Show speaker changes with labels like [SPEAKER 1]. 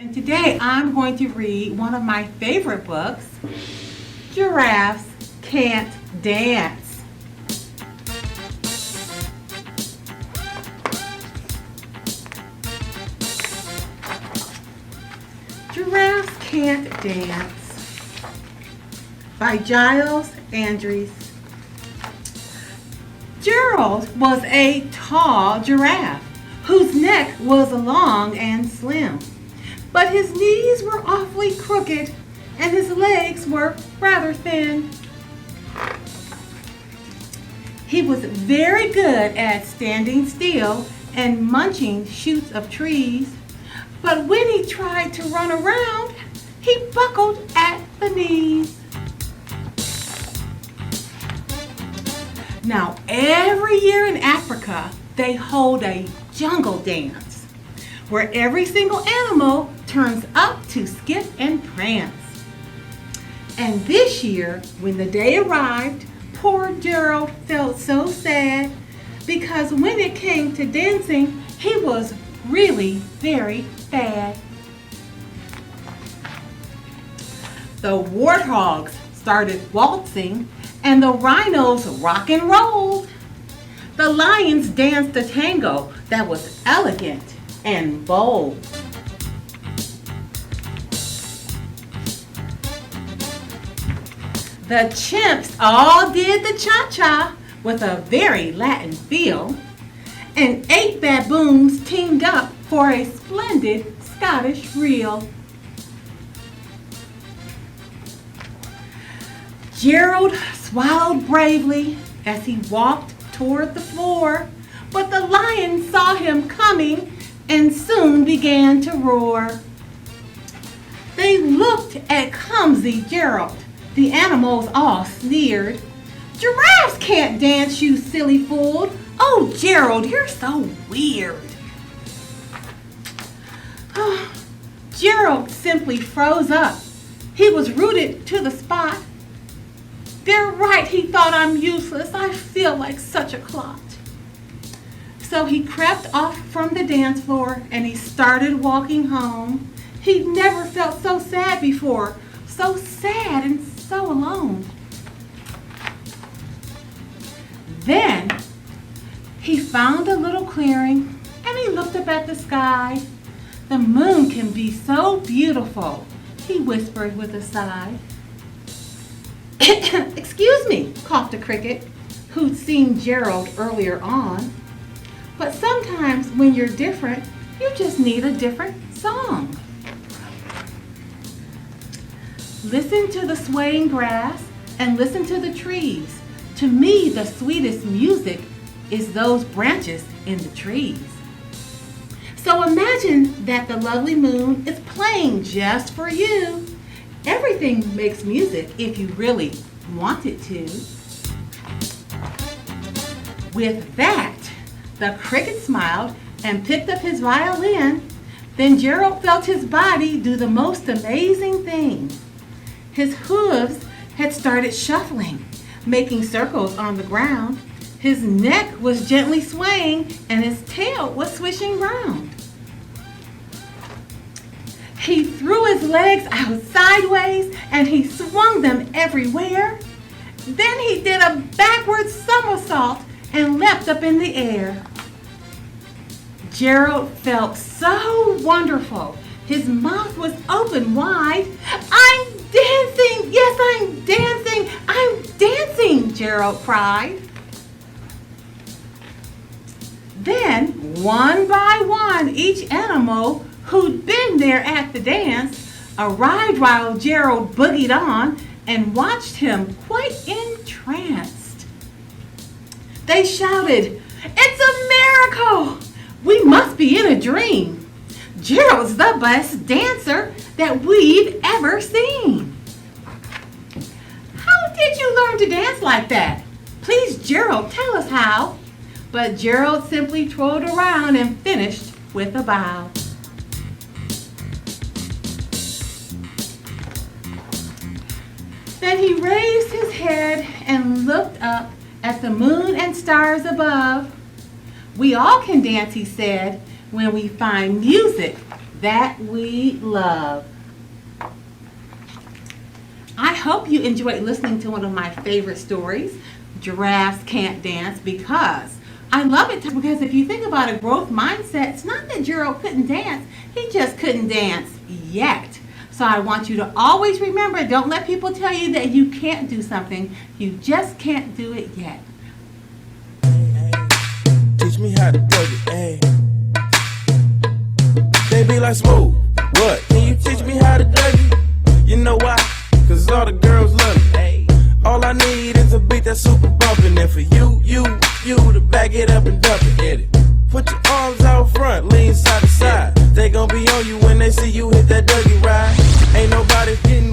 [SPEAKER 1] And today I'm going to read one of my favorite books, Giraffes Can't Dance. Giraffes Can't Dance by Giles, Andreae. Gerald was a tall giraffe whose neck was long and slim, but his knees were awfully crooked and his legs were rather thin. He was very good at standing still and munching shoots of trees, but when he tried to run around, he buckled at the knees. Now, every year in Africa, they hold a jungle dance where every single animal turns up to skip and prance. And this year, when the day arrived, poor Gerald felt so sad because when it came to dancing, he was really very bad. The warthogs started waltzing and the rhinos rock and rolled. The lions danced a tango that was elegant and bold. The chimps all did the cha-cha with a very Latin feel, and 8 baboons teamed up for a splendid Scottish reel. Gerald swallowed bravely as he walked toward the floor, but the lion saw him coming and soon began to roar. They looked at clumsy Gerald. The animals all sneered. "Giraffes can't dance, you silly fool. Oh, Gerald, you're so weird." Gerald simply froze up. He was rooted to the spot. "They're right," he thought, "I'm useless. I feel like such a clot." So he crept off from the dance floor and he started walking home. He'd never felt so sad before, so sad and so alone. Then he found a little clearing and he looked up at the sky. "The moon can be so beautiful," he whispered with a sigh. "Excuse me," coughed a cricket who'd seen Gerald earlier on. "But sometimes when you're different, you just need a different song." Listen to the swaying grass and listen to the trees. To me, the sweetest music is those branches in the trees. So imagine that the lovely moon is playing just for you. Everything makes music if you really want it to. With that, the cricket smiled and picked up his violin. Then Gerald felt his body do the most amazing thing. His hooves had started shuffling, making circles on the ground. His neck was gently swaying and his tail was swishing round. He threw his legs out sideways and he swung them everywhere. Then he did a backward somersault and leapt up in the air. Gerald felt so wonderful. His mouth was open wide. "I'm dancing! Yes, I'm dancing! I'm dancing!" Gerald cried. Then, one by one, each animal who'd been there at the dance arrived while Gerald boogied on and watched him quite entranced. They shouted, "It's a miracle! We must be in a dream. Gerald's the best dancer that we've ever seen." "How did you learn to dance like that? Please, Gerald, tell us how." But Gerald simply twirled around and finished with a bow. Then he raised his head and looked up at the moon and stars above. "We all can dance," he said, "when we find music that we love. I hope you enjoyed listening to one of my favorite stories, Giraffes Can't Dance, because I love it because if you think about a growth mindset, it's not that Gerald couldn't dance, he just couldn't dance yet. So I want you to always remember, don't let people tell you that you can't do something, you just can't do it yet.
[SPEAKER 2] Teach me how to plug it, hey. They be like, smooth, what? Can you teach me how to dug it? You know why? Cause all the girls love it, hey. All I need is a beat that's super bumpin'. And for you to back it up and dump it, get it. Put your arms out front, lean side to side. They gon' be on you when they see you hit that Dougie ride. Ain't nobody getting